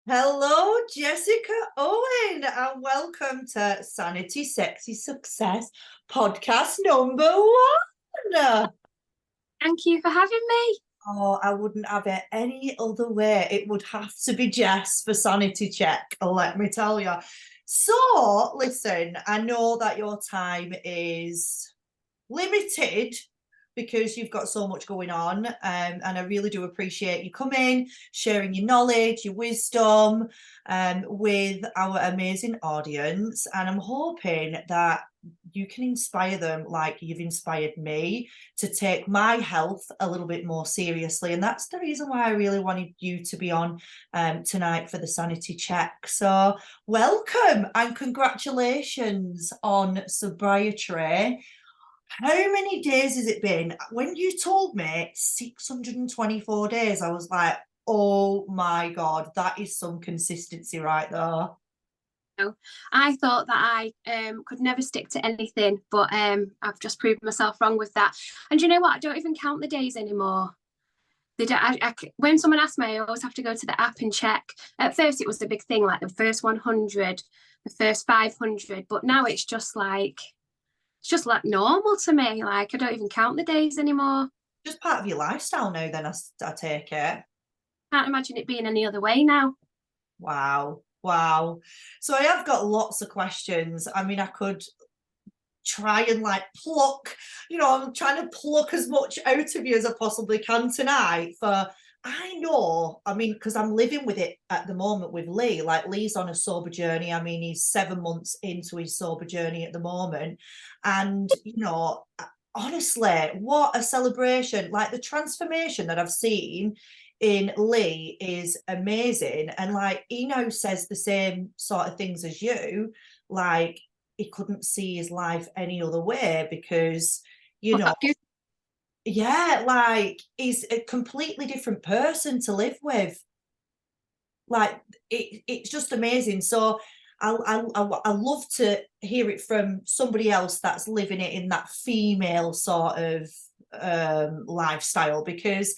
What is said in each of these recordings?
Hello, Jessica Owen, and welcome to Sanity Sexy Success podcast number one. Thank you for having me. Oh, I wouldn't have it any other way. It would have to be Jess for Sanity Check, let me tell you. So, listen, I know that your time is limited because you've got so much going on, and I really do appreciate you coming, sharing your knowledge, your wisdom, with our amazing audience. And I'm hoping that you can inspire them like you've inspired me to take my health a little bit more seriously. And that's the reason why I really wanted you to be on tonight for the Sanity Check. So welcome and congratulations on sobriety. How many days has it been? When you told me 624 days, I was like, oh my God, that is some consistency right there. I thought that I could never stick to anything, but I've just proved myself wrong with that. And you know what? I don't even count the days anymore. They don't, when someone asks me, I always have to go to the app and check. At first, it was a big thing, like the first 100, the first 500, but now it's just like normal to me. Like I don't even count the days anymore. Just part of your lifestyle now, then I take it. Can't imagine it being any other way now. Wow. Wow. So I have got lots of questions. I mean, I could try and like pluck, I'm trying to pluck as much out of you as I possibly can tonight. For I know, I mean, because I'm living with it at the moment with Lee. Like Lee's on a sober journey. I mean, he's 7 months into his sober journey at the moment. And, honestly, what a celebration. Like the transformation that I've seen in Lee is amazing. And like he now says the same sort of things as you, like he couldn't see his life any other way because, you know, yeah, like he's a completely different person to live with. Like it's just amazing. So I love to hear it from somebody else that's living it in that female sort of lifestyle, because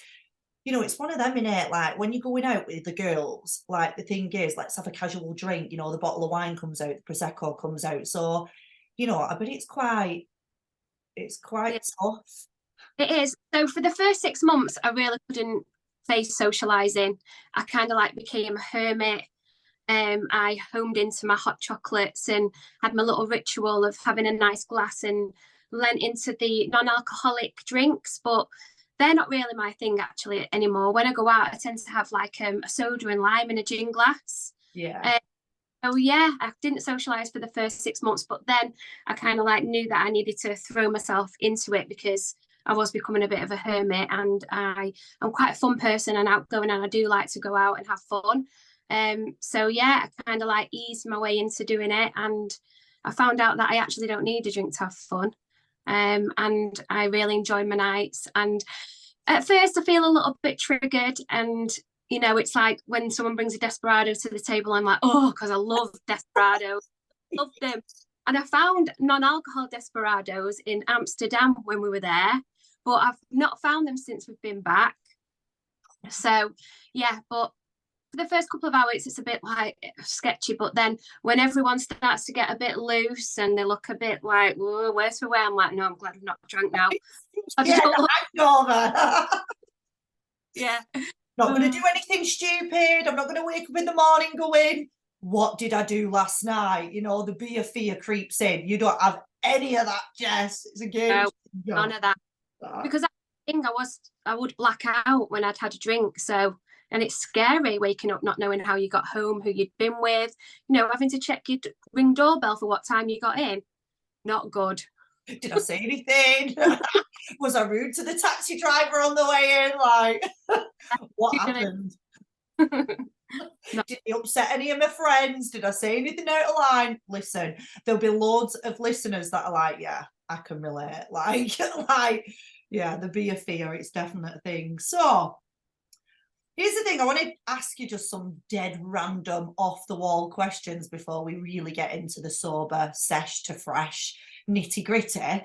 it's one of them, in it. Like when you're going out with the girls, like the thing is, let's have a casual drink, the bottle of wine comes out, the Prosecco comes out. So, I bet it's quite Yeah, tough. it is. So for the first 6 months, I really couldn't face socializing. I kind of like became a hermit. I homed into my hot chocolates and had my little ritual of having a nice glass and lent into the non-alcoholic drinks, but they're not really my thing actually anymore. When I go out, I tend to have like a soda and lime in a gin glass. Yeah. Um, Oh yeah, I didn't socialize for the first 6 months, but then I kind of like knew that I needed to throw myself into it because I was becoming a bit of a hermit, and I'm quite a fun person and outgoing, and I do like to go out and have fun. So yeah, I kind of like eased my way into doing it, and I found out that I actually don't need a drink to have fun. And I really enjoy my nights. And at first, I feel a little bit triggered, and it's like when someone brings a desperado to the table, I'm like, oh, because I love desperados, love them. And I found non-alcohol desperados in Amsterdam when we were there, but I've not found them since we've been back. So yeah, but for the first couple of hours, it's a bit like sketchy. But then when everyone starts to get a bit loose and they look a bit like, whoa, where's the way? I'm like, no, I'm glad I've not drank now. Yeah, hangover. Yeah. Not going to do anything stupid. I'm not going to wake up in the morning going, what did I do last night? The beer fear creeps in. You don't have any of that, Jess. It's a game. No, none of that. Because I think I would black out when I'd had a drink. So, and it's scary waking up not knowing how you got home, who you'd been with, having to check your ring doorbell for what time you got in. Not good. Did I say anything? Was I rude to the taxi driver on the way in? Like, what happened? No. Did he upset any of my friends? Did I say anything out of line? Listen, there'll be loads of listeners that are like, yeah, I can relate. Like, yeah, the beer fear, it's definitely a thing. So here's the thing, I want to ask you just some dead random off the wall questions before we really get into the sober sesh to fresh nitty gritty.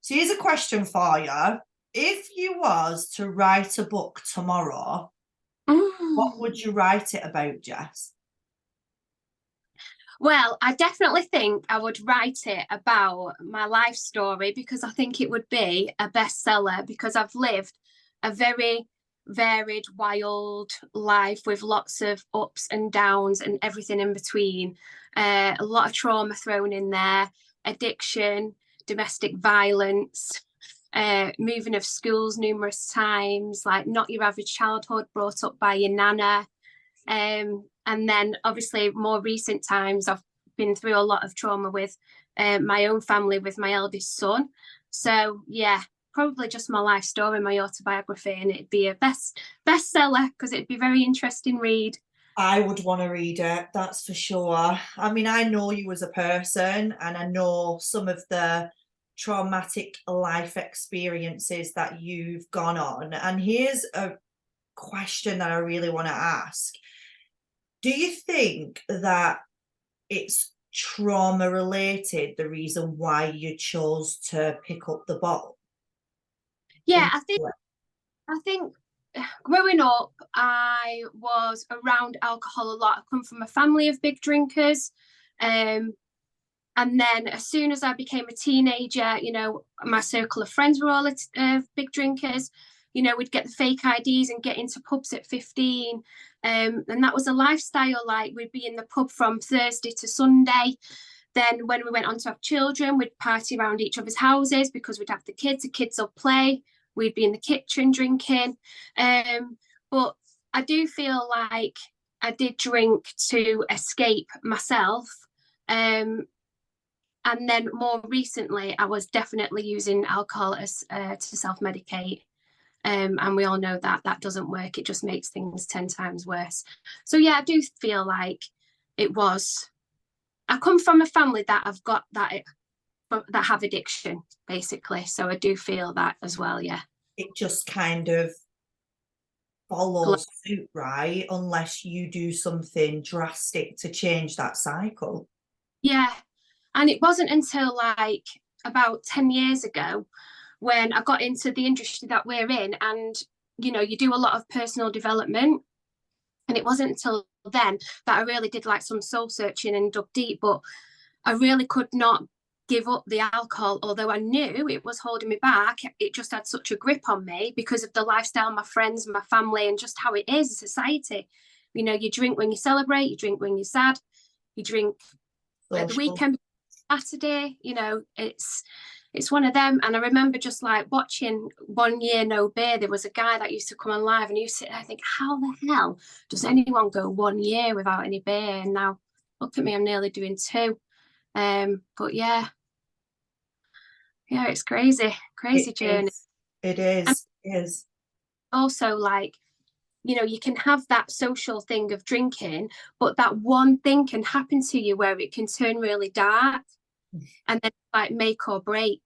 So here's a question for you. If you was to write a book tomorrow, what would you write it about, Jess? Well, I definitely think I would write it about my life story because I think it would be a bestseller because I've lived a very varied, wild life with lots of ups and downs and everything in between. A lot of trauma thrown in there, addiction, domestic violence, moving of schools numerous times, like not your average childhood, brought up by your nana. And then obviously more recent times, I've been through a lot of trauma with my own family, with my eldest son. So yeah, probably just my life story, my autobiography, and it'd be a bestseller because it'd be a very interesting read. I would want to read it, that's for sure. I mean, I know you as a person, and I know some of the traumatic life experiences that you've gone on. And here's a question that I really want to ask. Do you think that it's trauma related, the reason why you chose to pick up the bottle? Yeah, I think growing up, I was around alcohol a lot. I come from a family of big drinkers. Um, and then as soon as I became a teenager, my circle of friends were all big drinkers. We'd get the fake IDs and get into pubs at 15. And that was a lifestyle. Like we'd be in the pub from Thursday to Sunday. Then when we went on to have children, we'd party around each other's houses because we'd have the kids will play. We'd be in the kitchen drinking. But I do feel like I did drink to escape myself. And then more recently, I was definitely using alcohol as to self-medicate. And we all know that that doesn't work. It just makes things 10 times worse. So yeah, I do feel like it was. I come from a family that have got that have addiction, basically. So I do feel that as well. Yeah. It just kind of follows suit, right? Unless you do something drastic to change that cycle. Yeah. And it wasn't until like about 10 years ago when I got into the industry that we're in, and you do a lot of personal development. And it wasn't until then that I really did like some soul searching and dug deep, but I really could not give up the alcohol, although I knew it was holding me back. It just had such a grip on me because of the lifestyle, my friends, my family, and just how it is in society. You drink when you celebrate, you drink when you're sad, you drink at the weekend, Saturday. It's one of them. And I remember just like watching One Year No Beer. There was a guy that used to come on live, and you sit there and think, how the hell does anyone go 1 year without any beer? And now look at me, I'm nearly doing 2. But yeah, it's crazy journey. It is. Also, like, you can have that social thing of drinking, but that one thing can happen to you where it can turn really dark, and then like make or break.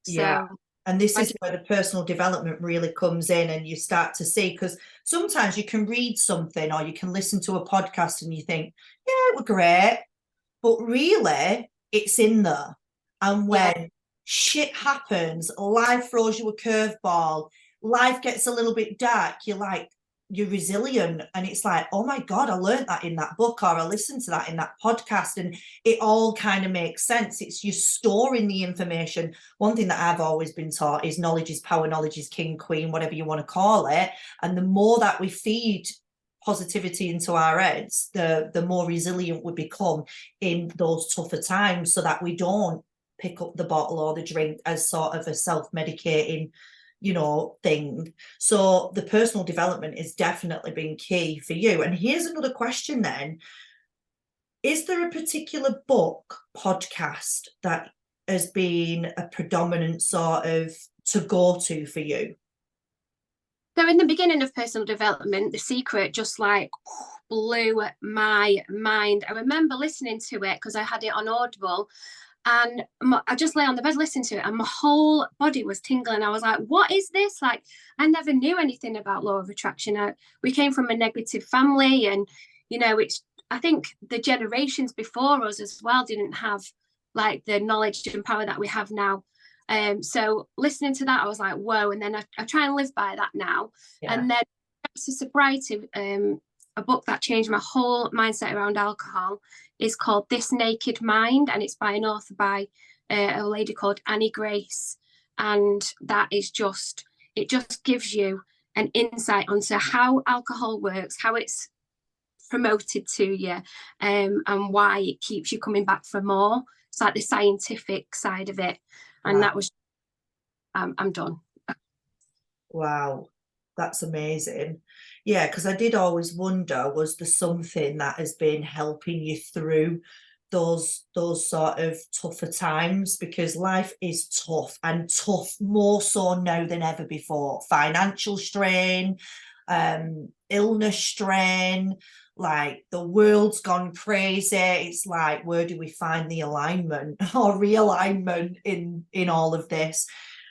Yeah. And this is where the personal development really comes in, and you start to see, because sometimes you can read something or you can listen to a podcast and you think, yeah, it was great, but really it's in there. And when shit happens, life throws you a curveball, life gets a little bit dark, you're resilient. And it's like, oh my God, I learned that in that book, or I listened to that in that podcast. And it all kind of makes sense. It's you storing the information. One thing that I've always been taught is knowledge is power, knowledge is king, queen, whatever you want to call it. And the more that we feed positivity into our heads, the more resilient we become in those tougher times, so that we don't pick up the bottle or the drink as sort of a self-medicating thing. So the personal development has definitely been key for you. And here's another question then. Is there a particular book, podcast that has been a predominant sort of to go to for you? So in the beginning of personal development, The Secret just like blew my mind. I remember listening to it because I had it on Audible, and I just lay on the bed listening to it, and my whole body was tingling. I was like, what is this? Like, I never knew anything about law of attraction. We came from a negative family, and I think the generations before us as well didn't have like the knowledge and power that we have now. So listening to that, I was like, whoa. And then I try and live by that now. Yeah. And then to sobriety, a book that changed my whole mindset around alcohol is called This Naked Mind, and it's by an author by a lady called Annie Grace. And that is just, it just gives you an insight onto how alcohol works, how it's promoted to you, and why it keeps you coming back for more. It's like the scientific side of it. And wow. that was, I'm done. Wow, that's amazing. Yeah, because I did always wonder, was there something that has been helping you through those sort of tougher times? Because life is tough, and tough more so now than ever before. Financial strain, illness strain, like the world's gone crazy. It's like, where do we find the alignment or realignment in all of this?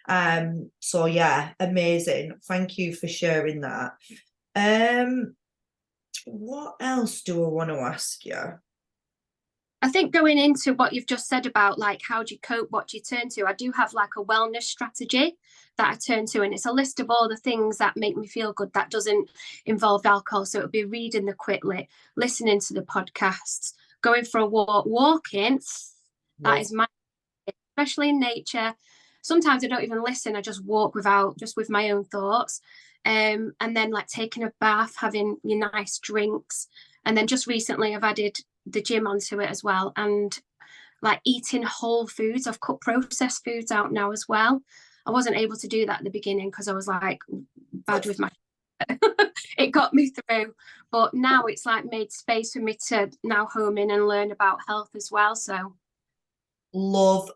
So yeah, amazing. Thank you for sharing that. What else do I want to ask you? I think going into what you've just said about like how do you cope, what do you turn to, I do have like a wellness strategy that I turn to, and it's a list of all the things that make me feel good that doesn't involve alcohol. So it'll be reading the Quitlet, listening to the podcasts, going for a walk, walking. That is my, especially in nature. Sometimes I don't even listen, I just walk just with my own thoughts. And then like taking a bath, having your nice drinks. And then just recently I've added the gym onto it as well, and like eating whole foods. I've cut processed foods out now as well. I wasn't able to do that at the beginning because I was like bad with my it got me through, but now it's like made space for me to now home in and learn about health as well. So love.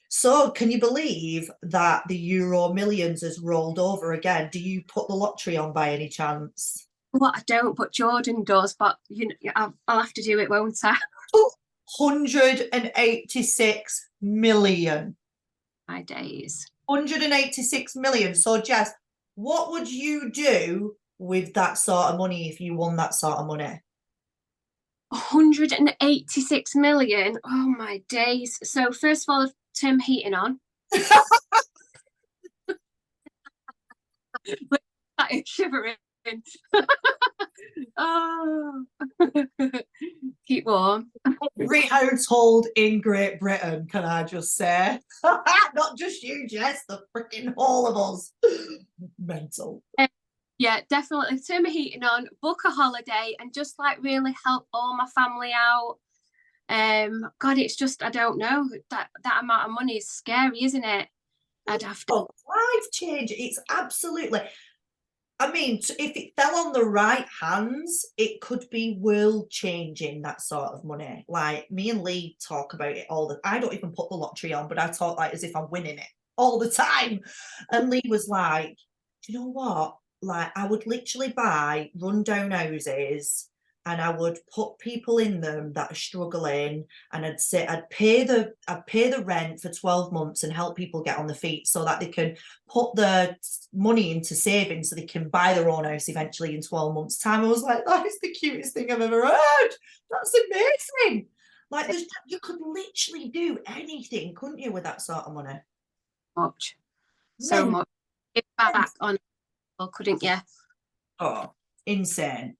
So can you believe that the Euro Millions has rolled over again? Do you put the lottery on by any chance? Well, I don't, but Jordan does. But you know, I'll have to do it, won't I? 186 million. My days. 186 million. So, Jess, what would you do with that sort of money if you won that sort of money? 186 million. Oh my days. So first of all, I've turned heating on. Shivering. Oh, keep warm. Every household in Great Britain, can I just say? Not just you, Jess, the freaking whole of us. Mental. Yeah, definitely turn my heating on, book a holiday, and just like really help all my family out. God, it's just, I don't know, that amount of money is scary, isn't it? I'd have to. Life change. It's absolutely. I mean, if it fell on the right hands, it could be world changing, that sort of money. Like me and Lee talk about it all the I don't even put the lottery on, but I talk like as if I'm winning it all the time. And Lee was like, do you know what? Like I would literally buy rundown houses and I would put people in them that are struggling, and I'd say I'd pay the rent for 12 months and help people get on their feet so that they can put the money into savings so they can buy their own house eventually in 12 months' time. I was like, that is the cutest thing I've ever heard. That's amazing. Like you could literally do anything, couldn't you, with that sort of money? Much. So much. Give back on, couldn't you? Oh, insane.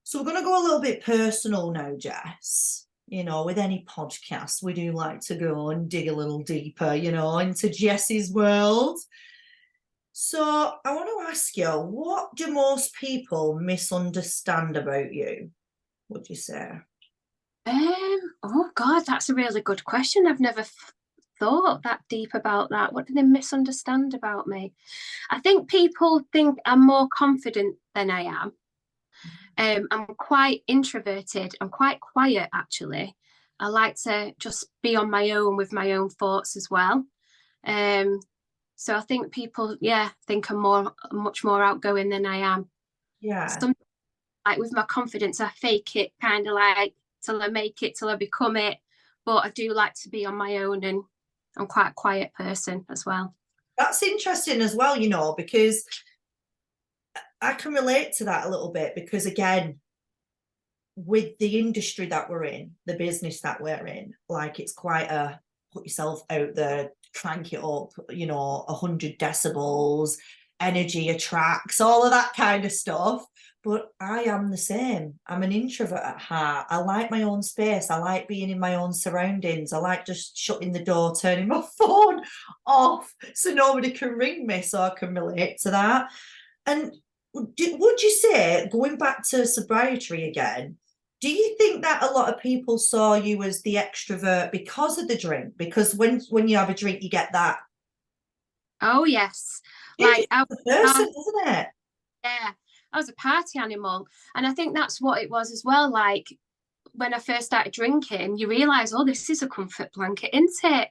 So we're going to go a little bit personal now, Jess. You know, with any podcast, we do like to go and dig a little deeper, you know, into Jess's world. So I want to ask you, what do most people misunderstand about you? Would you say? Oh God, that's a really good question. I've never thought that deep about that. What do they misunderstand about me? I think people think I'm more confident than I am. I'm quite introverted. I'm quite quiet, actually. I like to just be on my own with my own thoughts as well. So I think people, think I'm much more outgoing than I am. Yeah. Sometimes, like with my confidence, I fake it kind of like till I make it, till I become it. But I do like to be on my own, and I'm quite a quiet person as well. That's interesting as well, you know, because I can relate to that a little bit, because again, with the industry that we're in, the business that we're in, like it's quite a put yourself out there, crank it up, you know, 100 decibels, energy attracts, all of that kind of stuff. But I am the same. I'm an introvert at heart. I like my own space. I like being in my own surroundings. I like just shutting the door, turning my phone off so nobody can ring me, so I can relate to that. And would you say, going back to sobriety again, do you think that a lot of people saw you as the extrovert because of the drink? Because when you have a drink, you get that. Oh yes, It's like I, the person, isn't it? yeah, I was a party animal, and I think that's what it was as well. Like when I first started drinking, you realise, oh, this is a comfort blanket, isn't it?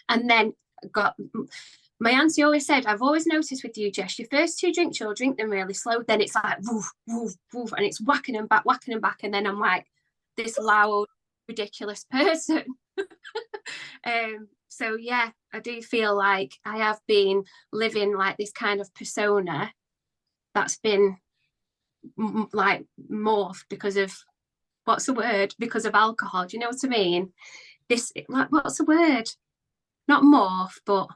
And then got my auntie always said, I've always noticed with you, Jess, your first two drinks, you'll drink them really slow. Then it's like woof, woof, woof, and it's whacking them back. And then I'm like this loud, ridiculous person. So yeah, I do feel like I have been living like this kind of persona that's been like morphed because of what's the word? Because of alcohol. Do you know what I mean? This like what's the word? Not morph, but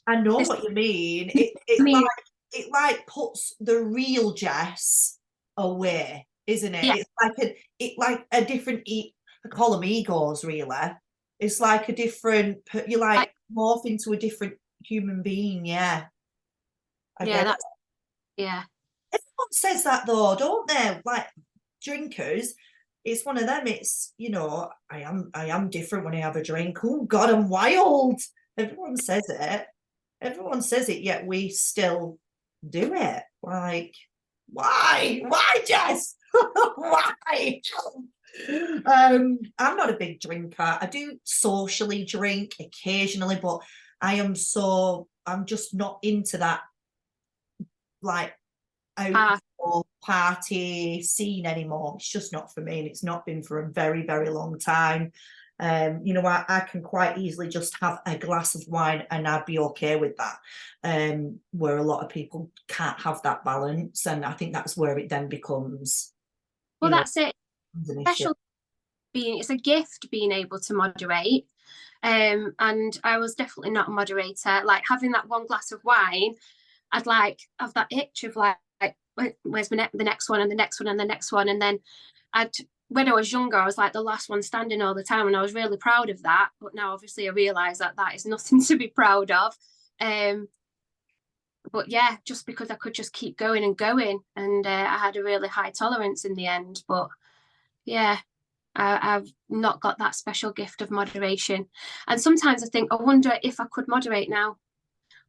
I know this what you mean. I mean, It like puts the real Jess away, isn't it? yeah, It's like a different I call them egos, really. It's like a different, you like morph into a different human being. Yeah, I yeah, get it. that's yeah. Everyone says that though, don't they? Like drinkers, it's one of them. It's, I am different when I have a drink. Oh God, I'm wild. Everyone says it. Everyone says it, yet we still do it. Like, why, Jess? Why? I'm not a big drinker. I do socially drink occasionally, but I'm just not into that, like, out party scene anymore. It's just not for me, and it's not been for a very, very long time. I can quite easily just have a glass of wine and I'd be okay with that. Where a lot of people can't have that balance, and I think that's where it then becomes, Well, that's it. an issue. Special it's a gift being able to moderate. And I was definitely not a moderator. Like having that one glass of wine, I'd like have that itch of like where's the next one and the next one and the next one. And then when I was younger, I was like the last one standing all the time, and I was really proud of that. But now obviously I realise that is nothing to be proud of. But yeah, just because I could just keep going and going, and I had a really high tolerance in the end. But yeah, I've not got that special gift of moderation. And sometimes I think, I wonder if I could moderate now,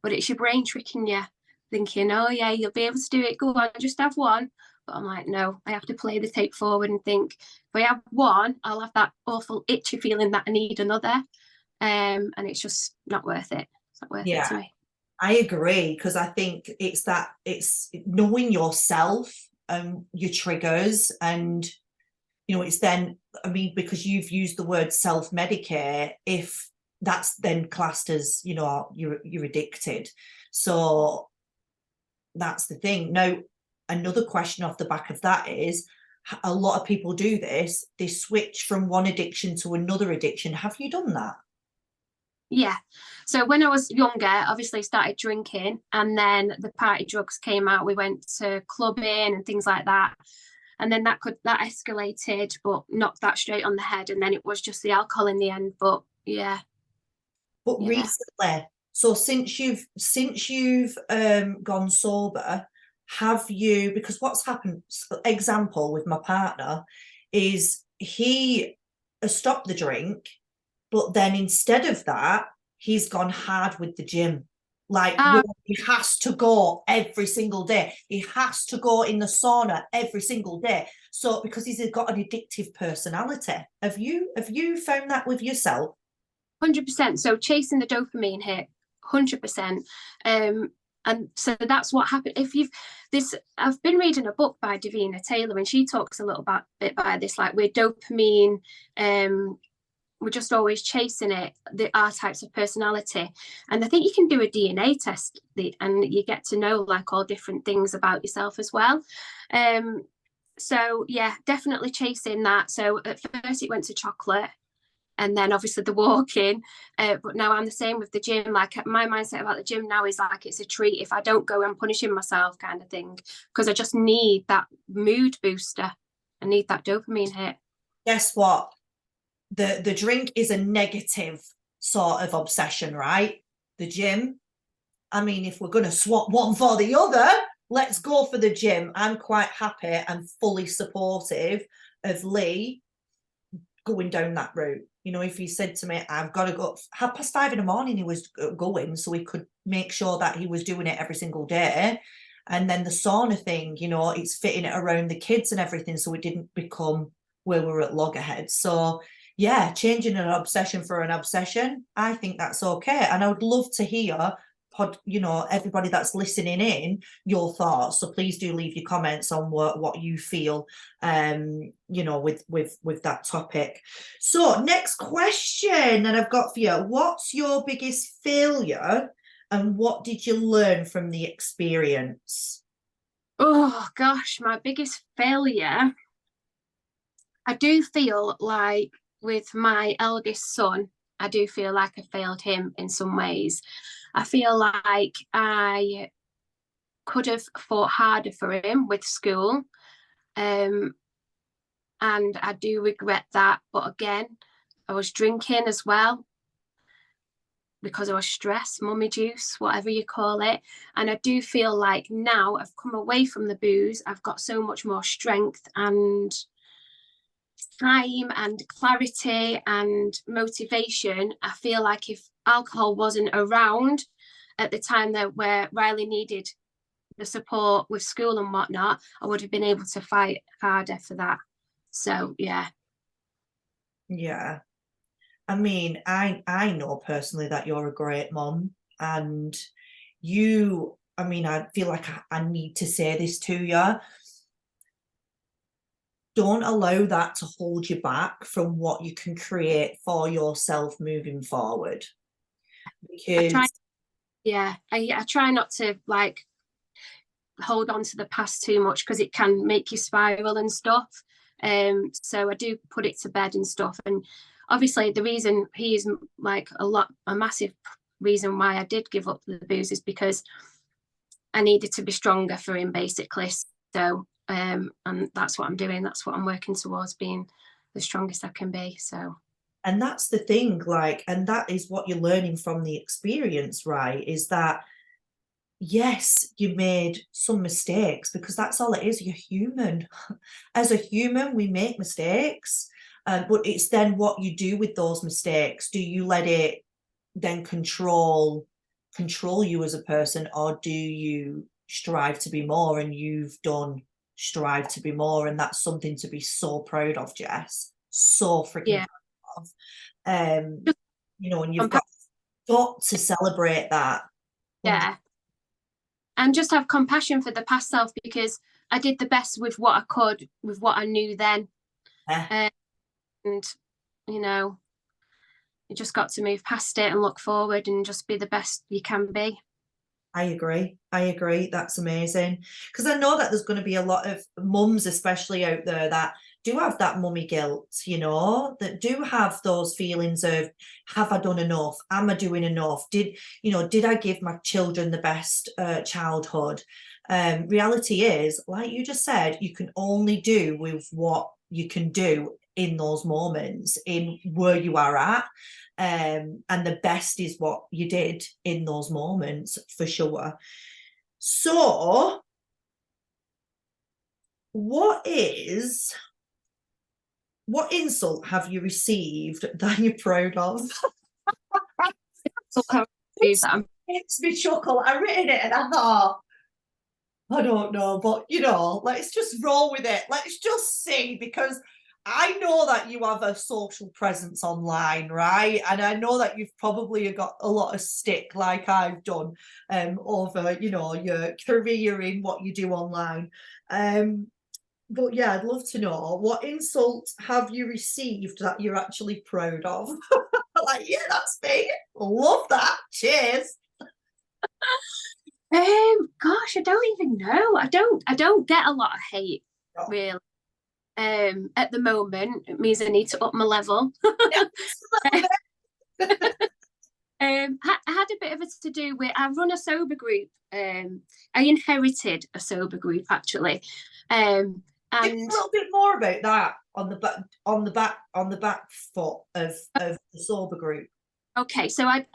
but it's your brain tricking you, thinking, oh yeah, you'll be able to do it. Go on, just have one. But I'm like, no, I have to play the tape forward and think, if I have one, I'll have that awful itchy feeling that I need another. And it's just not worth it. It's not worth it to me. I agree, because I think it's knowing yourself and your triggers, and it's then, I mean, because you've used the word self-medicate, if that's then classed as, you're addicted. So that's the thing. Now, another question off the back of that is, a lot of people do this. They switch from one addiction to another addiction. Have you done that? Yeah. So when I was younger, obviously started drinking, and then the party drugs came out. We went to clubbing and things like that. And then that escalated, but knocked that straight on the head. And then it was just the alcohol in the end. But yeah. But recently, so since you've gone sober, have you, because what's happened, example with my partner, is he has stopped the drink, but then instead of that, he's gone hard with the gym. Like, he has to go every single day. He has to go in the sauna every single day. So because he's got an addictive personality. Have you found that with yourself? 100%. So chasing the dopamine hit, 100%. And so that's what happened. I've been reading a book by Davina Taylor, and she talks a little bit about this, like we're dopamine, we're just always chasing it, our types of personality. And I think you can do a DNA test and you get to know like all different things about yourself as well. So yeah, definitely chasing that. So at first it went to chocolate, and then obviously the walking. But now I'm the same with the gym. Like my mindset about the gym now is like it's a treat. If I don't go, I'm punishing myself, kind of thing, because I just need that mood booster. I need that dopamine hit. Guess what? The drink is a negative sort of obsession, right? The gym, I mean, if we're going to swap one for the other, let's go for the gym. I'm quite happy and fully supportive of Lee going down that route. You know, if he said to me, I've got to go 5:30 in the morning, he was going, so he could make sure that he was doing it every single day. And then the sauna thing, you know, it's fitting it around the kids and everything, so it didn't become where we were at loggerheads. So yeah, changing an obsession for an obsession, I think that's okay. And I would love to hear you know, everybody that's listening in, your thoughts. So please do leave your comments on what you feel, you know, with that topic. So next question that I've got for you: what's your biggest failure, and what did you learn from the experience? Oh gosh, my biggest failure. I do feel like with my eldest son, I do feel like I failed him in some ways. I feel like I could have fought harder for him with school. And I do regret that. But again, I was drinking as well because I was stressed, mummy juice, whatever you call it. And I do feel like now I've come away from the booze, I've got so much more strength and time and clarity and motivation. I feel like if alcohol wasn't around at the time that where Riley needed the support with school and whatnot, I would have been able to fight harder for that. So yeah. I mean, I know personally that you're a great mom, and you, I mean, I feel like I need to say this to you. Don't allow that to hold you back from what you can create for yourself moving forward. Because I try not to like hold on to the past too much, because it can make you spiral and stuff. So I do put it to bed and stuff. And obviously the reason he is like a massive reason why I did give up the booze is because I needed to be stronger for him, basically. So and that's what I'm doing. That's what I'm working towards, being the strongest I can be. So, and that's the thing, like, and that is what you're learning from the experience, right? Is that yes, you made some mistakes, because that's all it is. You're human. As a human, we make mistakes, but it's then what you do with those mistakes. Do you let it then control you as a person, or do you strive to be more? And you've done strive to be more, and that's something to be so proud of, Jess. So freaking proud of. You know, and you've got to celebrate that. Yeah. And just have compassion for the past self, because I did the best with what I could, with what I knew then. And, you know, you just got to move past it and look forward and just be the best you can be. I agree. That's amazing. Because I know that there's going to be a lot of mums, especially out there, that do have that mummy guilt, you know, that do have those feelings of, have I done enough? Am I doing enough? Did I give my children the best childhood? Reality is, like you just said, you can only do with what you can do in those moments, in where you are at. And the best is what you did in those moments, for sure. So what insult have you received that you're proud of? It's me chuckle. I written it and I thought, I don't know, but you know, let's just roll with it. Let's just see, because I know that you have a social presence online, right? And I know that you've probably got a lot of stick, like I've done, over, you know, your career in what you do online. But yeah, I'd love to know, what insults have you received that you're actually proud of? Like, yeah, that's me. Love that. Cheers. Gosh, I don't even know. I don't get a lot of hate, really. At the moment, it means I need to up my level. I had a bit of it to do with, I run a sober group. I inherited a sober group actually. And a little bit more about that on the back foot of the sober group. Okay, so I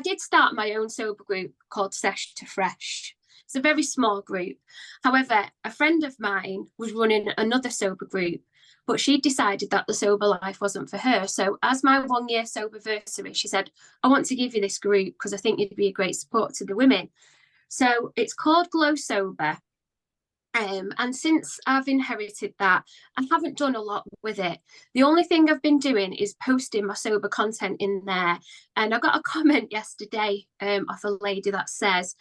did start my own sober group called SESH to Fresh. It's a very small group. However, a friend of mine was running another sober group, but she decided that the sober life wasn't for her. So as my 1 year soberversary, she said, I want to give you this group because I think you'd be a great support to the women. So it's called Glow Sober. And since I've inherited that, I haven't done a lot with it. The only thing I've been doing is posting my sober content in there. And I got a comment yesterday off a lady that says,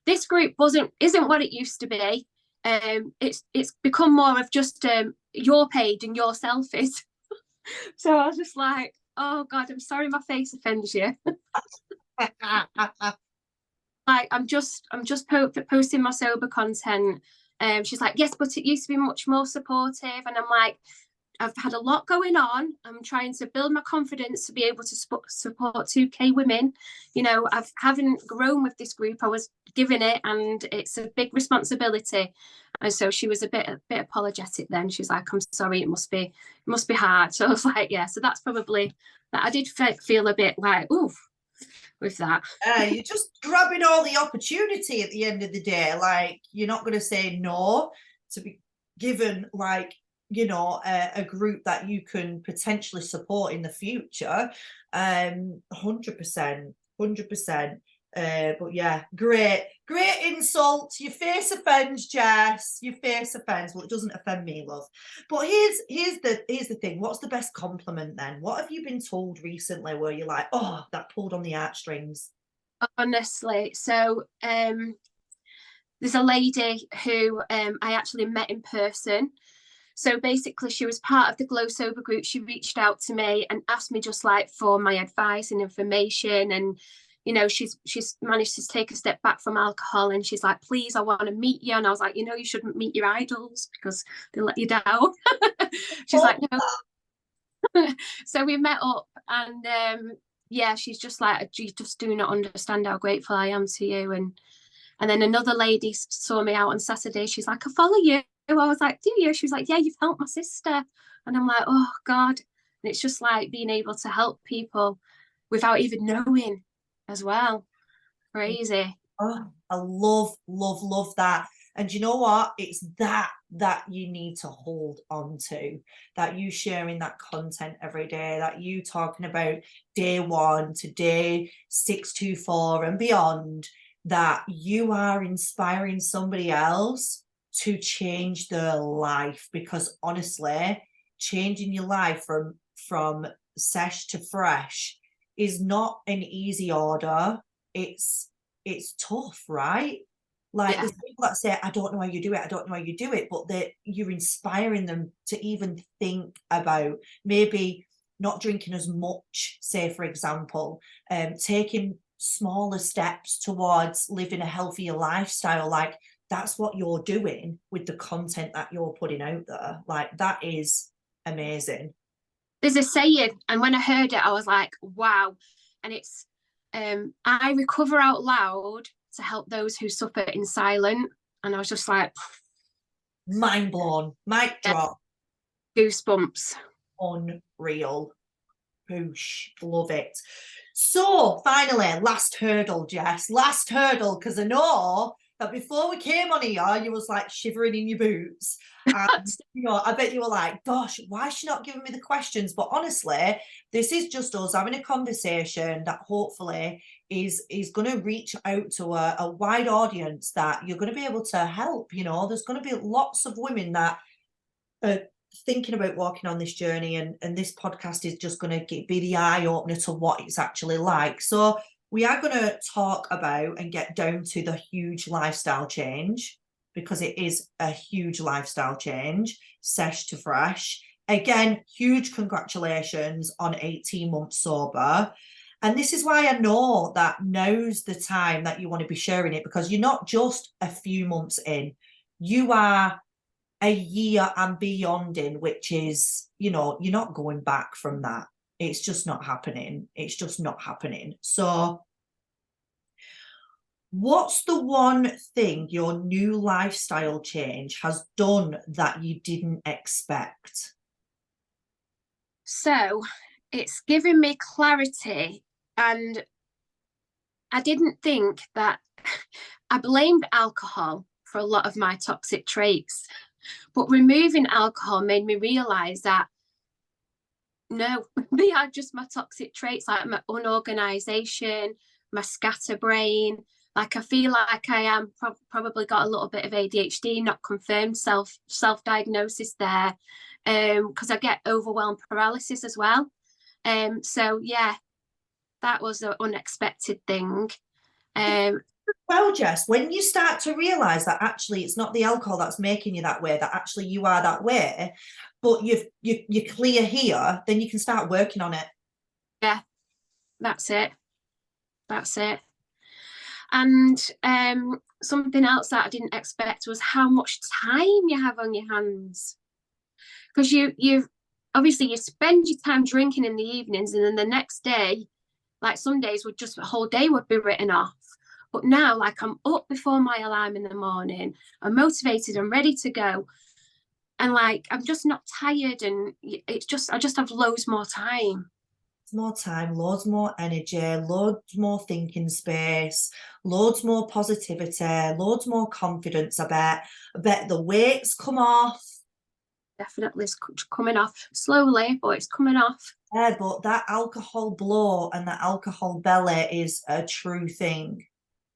this group isn't what it used to be. It's become more of just your page and your selfies. So I was just like, oh God, I'm sorry my face offends you. Like I'm just posting my sober content. She's like, yes, but it used to be much more supportive. And I'm like, I've had a lot going on. I'm trying to build my confidence to be able to support 2K women. You know, I haven't grown with this group. I was given it, and it's a big responsibility. And so she was a bit apologetic then. She's like, I'm sorry, it must be hard. So I was like, yeah, so that's probably that. I did feel a bit like, oof, with that. You're just grabbing all the opportunity at the end of the day. Like, you're not going to say no to be given, like, you know, a group that you can potentially support in the future. 100%. But yeah, great insult. Your face offends, Jess. Your face offends. Well, it doesn't offend me, love. But here's the thing. What's the best compliment then? What have you been told recently where you're like, oh, that pulled on the heartstrings? Honestly, so there's a lady who I actually met in person. So basically, she was part of the Glow Sober group. She reached out to me and asked me just like for my advice and information. And, you know, she's managed to take a step back from alcohol. And she's like, please, I want to meet you. And I was like, you know, you shouldn't meet your idols because they let you down. She's like, no. So we met up and yeah, she's just like, you just do not understand how grateful I am to you. And then another lady saw me out on Saturday. She's like, I follow you. I was like, do you? She was like, yeah, you've helped my sister. And I'm like, oh God. And it's just like being able to help people without even knowing as well. Crazy. Oh, I love that. And you know what? It's that you need to hold on to, that you sharing that content every day, that you talking about day 1 to day 624 and beyond, that you are inspiring somebody else to change their life. Because honestly, changing your life from SESH to Fresh is not an easy order. It's tough, right? Like, yeah, there's people that say, I don't know how you do it, but you're inspiring them to even think about maybe not drinking as much, say for example, taking smaller steps towards living a healthier lifestyle. Like, that's what you're doing with the content that you're putting out there. Like, that is amazing. There's a saying, and when I heard it, I was like, wow. And it's, I recover out loud to help those who suffer in silence. And I was just like, mind blown, mic drop. Goosebumps. Unreal. Whoosh, love it. So finally, last hurdle, Jess, last hurdle, because I know that before we came on here, you was like shivering in your boots. And, you know, I bet you were like, gosh, why is she not giving me the questions? But honestly, this is just us having a conversation that hopefully is going to reach out to a wide audience that you're going to be able to help. You know, there's going to be lots of women that are thinking about walking on this journey, and this podcast is just going to be the eye opener to what it's actually like. So we are going to talk about and get down to the huge lifestyle change, because it is a huge lifestyle change. SESH to Fresh. Again, huge congratulations on 18 months sober. And this is why I know that now's the time that you want to be sharing it, because you're not just a few months in. You are a year and beyond in, which is, you know, you're not going back from that. It's just not happening. It's just not happening. So what's the one thing your new lifestyle change has done that you didn't expect? So it's given me clarity, and I didn't think that I blamed alcohol for a lot of my toxic traits, but removing alcohol made me realize that no, they are just my toxic traits, like my unorganization, my scatterbrain. Like I feel like I am probably got a little bit of ADHD, not confirmed self diagnosis there, because I get overwhelmed paralysis as well. So yeah, that was an unexpected thing. Well, Jess, when you start to realize that actually it's not the alcohol that's making you that way, that actually you are that way, but you're clear here, then you can start working on it. Yeah, that's it. That's it. And something else that I didn't expect was how much time you have on your hands. Because you obviously you spend your time drinking in the evenings, and then the next day, like some days would just a whole day would be written off. But now, like I'm up before my alarm in the morning, I'm motivated, I'm ready to go. And like I'm just not tired, and it's just I just have loads more time. More time, loads more energy, loads more thinking space, loads more positivity, loads more confidence. I bet the weight's come off. Definitely it's coming off slowly, but it's coming off. Yeah, but that alcohol blow and that alcohol belly is a true thing.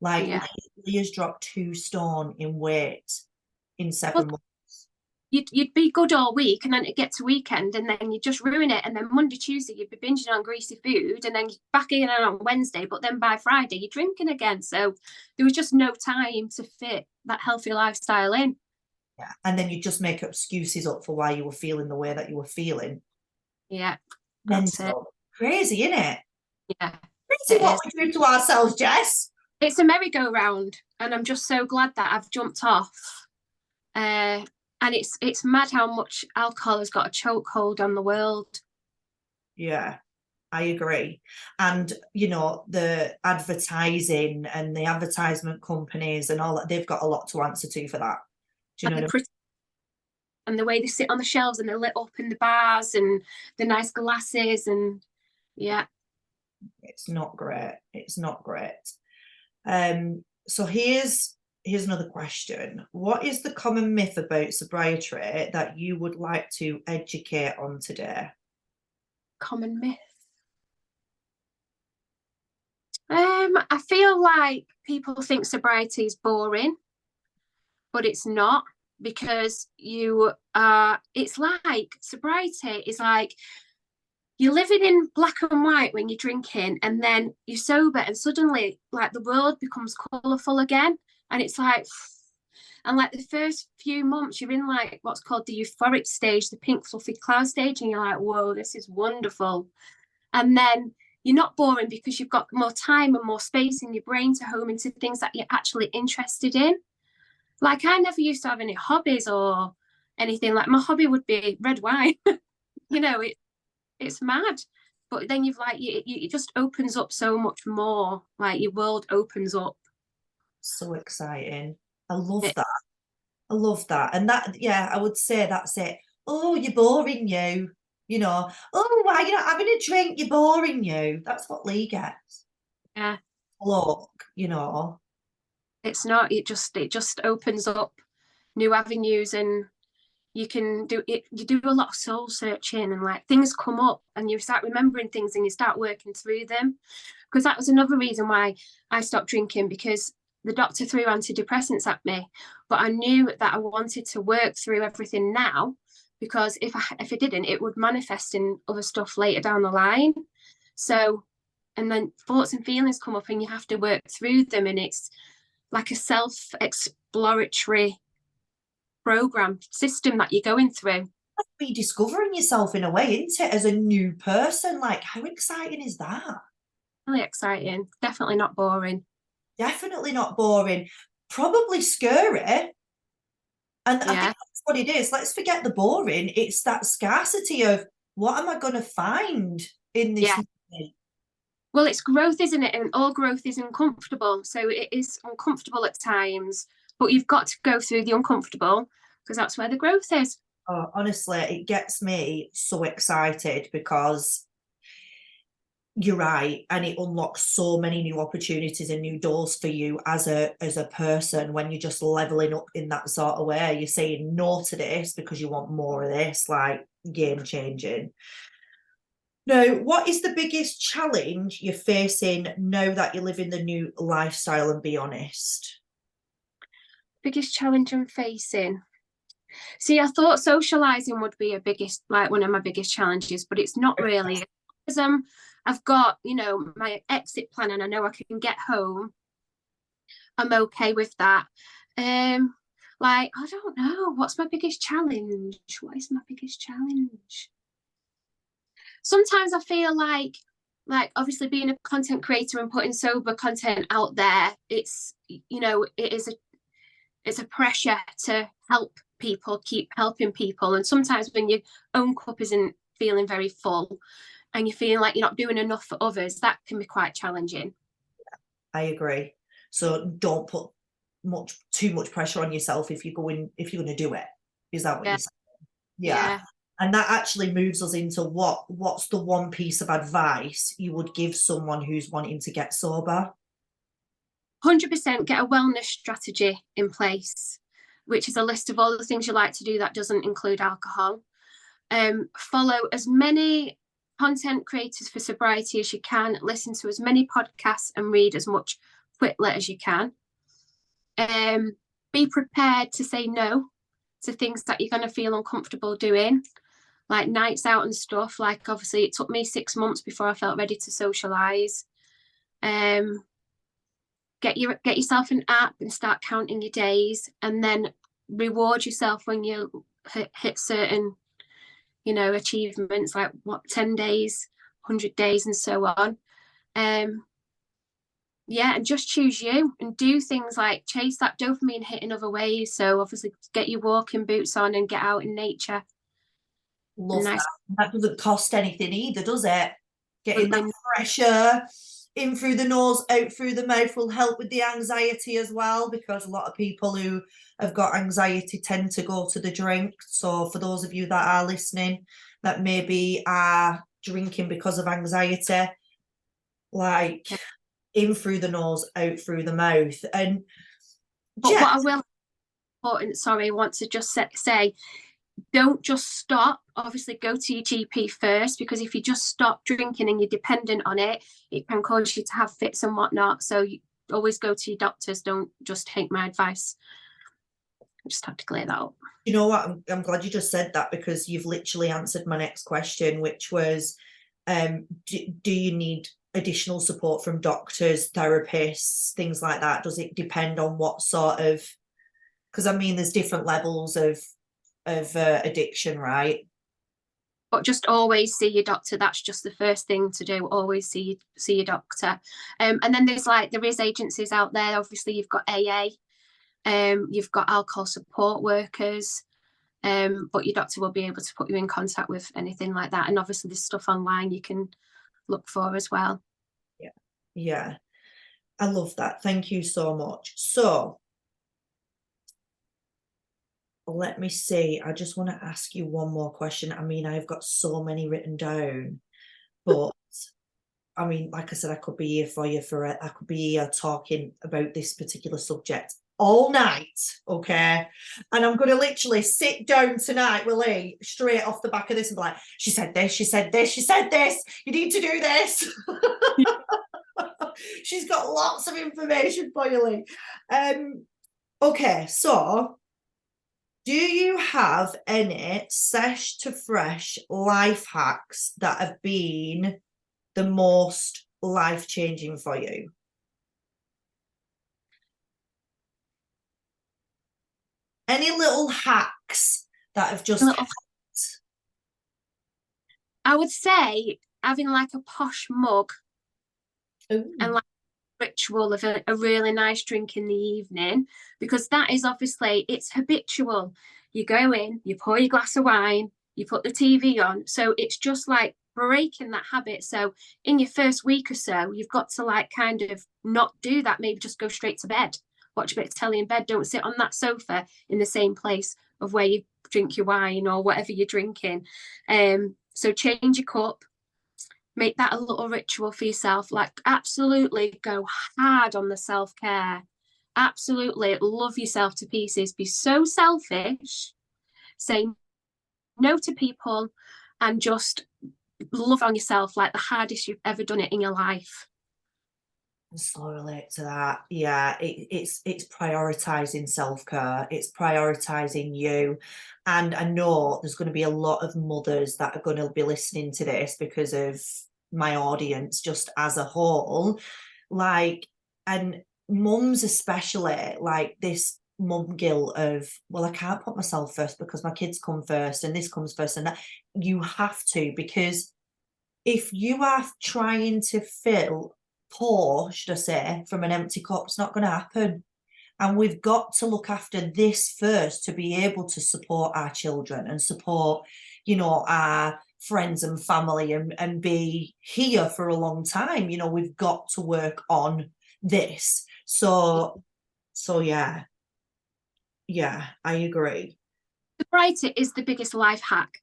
Like Yeah. Leah's dropped 2 stone in weight in Well, 7 months. you'd be good all week, and then it get to weekend, and then you just ruin it, and then Monday, Tuesday you'd be binging on greasy food, and then back in on Wednesday, but then by Friday you're drinking again. So there was just no time to fit that healthy lifestyle in. Yeah. And then you just make excuses up for why you were feeling the way that you were feeling. Yeah, that's it. Mental. Crazy, isn't it? Yeah, Crazy it what is. we do to ourselves, Jess. It's a merry-go-round, and I'm just so glad that I've jumped off. And it's mad how much alcohol has got a chokehold on the world. Yeah, I agree. And, you know, the advertising and the advertisement companies and all that, they've got a lot to answer to for that. Do you know And what I mean? and the way they sit on the shelves, and they're lit up in the bars, and the nice glasses, and yeah. It's not great. It's not great. So here's another question. What is the common myth about sobriety that you would like to educate on today? Common myth. I feel like people think sobriety is boring, but it's not, because you are. It's like sobriety is like you're living in black and white when you're drinking, and then you're sober, and suddenly like the world becomes colourful again, and it's like. And like the first few months, you're in like what's called the euphoric stage, the pink fluffy cloud stage, and you're like, whoa, this is wonderful. And then you're not boring because you've got more time and more space in your brain to home into things that you're actually interested in. Like I never used to have any hobbies or anything. Like my hobby would be red wine. You know, it's mad. But then you've like it just opens up so much more. Like your world opens up. So exciting. I love It, that. I love that. And that, yeah, I would say that's it. Oh, you're boring, you. You know, oh, why you're not having a drink? You're boring, you. That's what Lee gets. yeah, Look, you know. it's not. It just opens up new avenues, and you can do it. You do a lot of soul searching, and like things come up, and you start remembering things, and you start working through them. Because that was another reason why I stopped drinking, because the doctor threw antidepressants at me, but I knew that I wanted to work through everything now, because if I didn't, it would manifest in other stuff later down the line. So, and then thoughts and feelings come up, and you have to work through them, and it's like a self exploratory program system that you're going through. Rediscovering yourself in a way, isn't it? As a new person. Like, how exciting is that? Really exciting. Definitely not boring. Definitely not boring. Probably scary. And I think that's what it is. Let's forget the boring. It's that scarcity of what am I going to find in this movie? Well, it's growth, isn't it? And all growth is uncomfortable. So it is uncomfortable at times, but you've got to go through the uncomfortable because that's where the growth is. Oh, honestly, it gets me so excited because you're right, and it unlocks so many new opportunities and new doors for you as a person when you're just leveling up in that sort of way. You're saying no to this because you want more of this, like game changing. Now, what is the biggest challenge you're facing now that you live in the new lifestyle, and be honest? Biggest challenge I'm facing. See, I thought socializing would be one of my biggest challenges, but it's not really. Because I've got, my exit plan and I know I can get home. I'm okay with that. I don't know. What's my biggest challenge? What is my biggest challenge? Sometimes I feel like obviously being a content creator and putting sober content out there, it's a pressure to help people, keep helping people. And sometimes when your own cup isn't feeling very full and you feel like you're not doing enough for others, that can be quite challenging. I agree. So don't put too much pressure on yourself if you're going to do it. Is that what you're saying? Yeah. And that actually moves us into what's the one piece of advice you would give someone who's wanting to get sober? 100% get a wellness strategy in place, which is a list of all the things you like to do that doesn't include alcohol. Follow as many content creators for sobriety as you can, listen to as many podcasts and read as much Quitlet as you can. Be prepared to say no to things that you're going to feel uncomfortable doing, like nights out and stuff. Like obviously it took me 6 months before I felt ready to socialize. Get yourself an app and start counting your days, and then reward yourself when you hit certain achievements, like 10 days, 100 days and so on. And just choose you and do things like chase that dopamine hit in other ways. So obviously get your walking boots on and get out in nature. Love that. That doesn't cost anything either, does it? Getting that fresh air in through the nose, out through the mouth will help with the anxiety as well, because a lot of people who have got anxiety tend to go to the drink. So for those of you that are listening that maybe are drinking because of anxiety, like in through the nose, out through the mouth. And but what I will want to just say, don't just stop. Obviously go to your GP first, because if you just stop drinking and you're dependent on it, it can cause you to have fits and whatnot. So you always go to your doctors. Don't just take my advice. I just have to clear that up. You know what, I'm glad you just said that, because you've literally answered my next question, which was do you need additional support from doctors, therapists, things like that? Does it depend on what sort of, because I mean there's different levels of addiction, right? But just always see your doctor. That's just the first thing to do. Always see your doctor. And then there is agencies out there. Obviously you've got AA, you've got alcohol support workers, but your doctor will be able to put you in contact with anything like that. And obviously there's stuff online you can look for as well. Yeah, I love that. Thank you so much. So let me see. I just want to ask you one more question. I mean, I've got so many written down, but I mean, like I said, I could be here for you I could be here talking about this particular subject all night, okay? And I'm going to literally sit down tonight with Lee straight off the back of this and be like, she said this, she said this, she said this, you need to do this. She's got lots of information for you, Lee. Okay, so do you have any SESH to fresh life hacks that have been the most life-changing for you? Any little hacks that have just I would say having like a posh mug. Ooh. And like ritual of a really nice drink in the evening, because that is obviously, it's habitual. You go in, you pour your glass of wine, you put the TV on. So it's just like breaking that habit. So in your first week or so, you've got to like kind of not do that. Maybe just go straight to bed, watch a bit of telly in bed. Don't sit on that sofa in the same place of where you drink your wine or whatever you're drinking. So change your cup, make that a little ritual for yourself. Like, absolutely go hard on the self-care. Absolutely love yourself to pieces. Be so selfish. Say no to people and just love on yourself like the hardest you've ever done it in your life. I so relate to that. Yeah, it's prioritizing self-care, it's prioritizing you. And I know there's going to be a lot of mothers that are going to be listening to this because of my audience just as a whole, like, and mums especially, like this mum guilt of, well, I can't put myself first because my kids come first and this comes first and that. You have to, because if you are trying to pour, should I say, from an empty cup, it's not going to happen. And we've got to look after this first to be able to support our children and support, you know, our friends and family, and be here for a long time. You know, we've got to work on this. So yeah, I agree. Sobriety is the biggest life hack.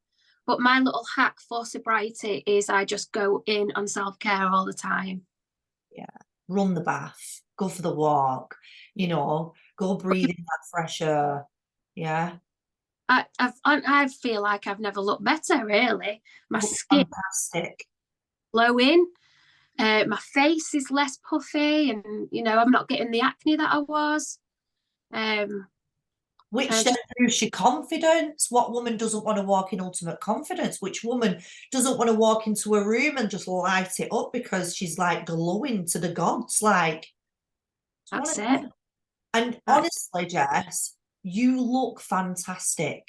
But my little hack for sobriety is I just go in on self-care all the time. Yeah, run the bath, go for the walk, you know, go breathe in that fresh air. Yeah, I feel like I've never looked better, really. My skin fantastic. glowing, my face is less puffy, and you know, I'm not getting the acne that I was. Which Just boosts your confidence. What woman doesn't want to walk in ultimate confidence? Which woman doesn't want to walk into a room and just light it up because she's like glowing to the gods? Like, that's it. And honestly, Jess, you look fantastic.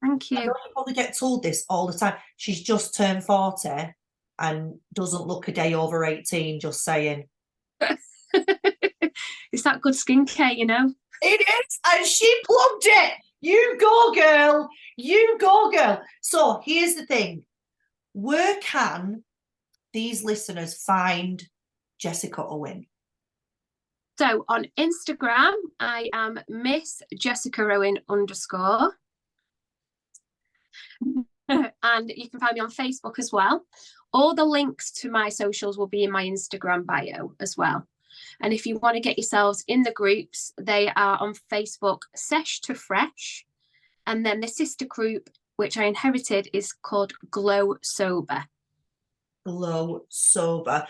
Thank I know you. you probably get told this all the time. She's just turned 40 and doesn't look a day over 18, just saying. It's that good skincare, you know. It is, and she plugged it. You go, girl. You go, girl. So here's the thing. Where can these listeners find Jessica Owen? So on Instagram, I am Miss Jessica Owen _ and you can find me on Facebook as well. All the links to my socials will be in my Instagram bio as well. And if you want to get yourselves in the groups, they are on Facebook, SESH to Fresh. And then the sister group, which I inherited, is called Glow Sober. Glow Sober.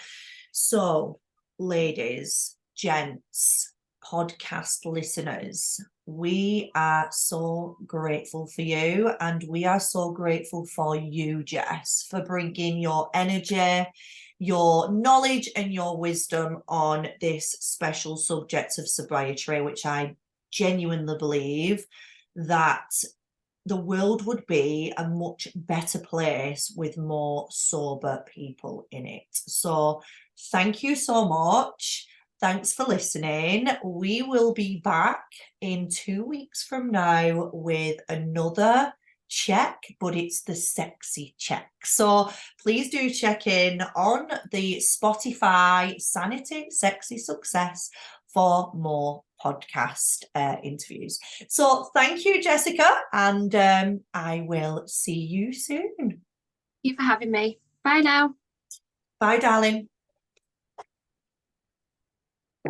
So, ladies, gents, podcast listeners, we are so grateful for you, and we are so grateful for you, Jess, for bringing your energy, your knowledge and your wisdom on this special subject of sobriety, which I genuinely believe that the world would be a much better place with more sober people in it. So thank you so much. Thanks for listening. We will be back in 2 weeks from now with another check, but it's the sexy check. So please do check in on the Spotify Sanity Sexy Success for more podcast interviews. So thank you, Jessica, and I will see you soon. Thank you for having me. Bye now. Bye, darling.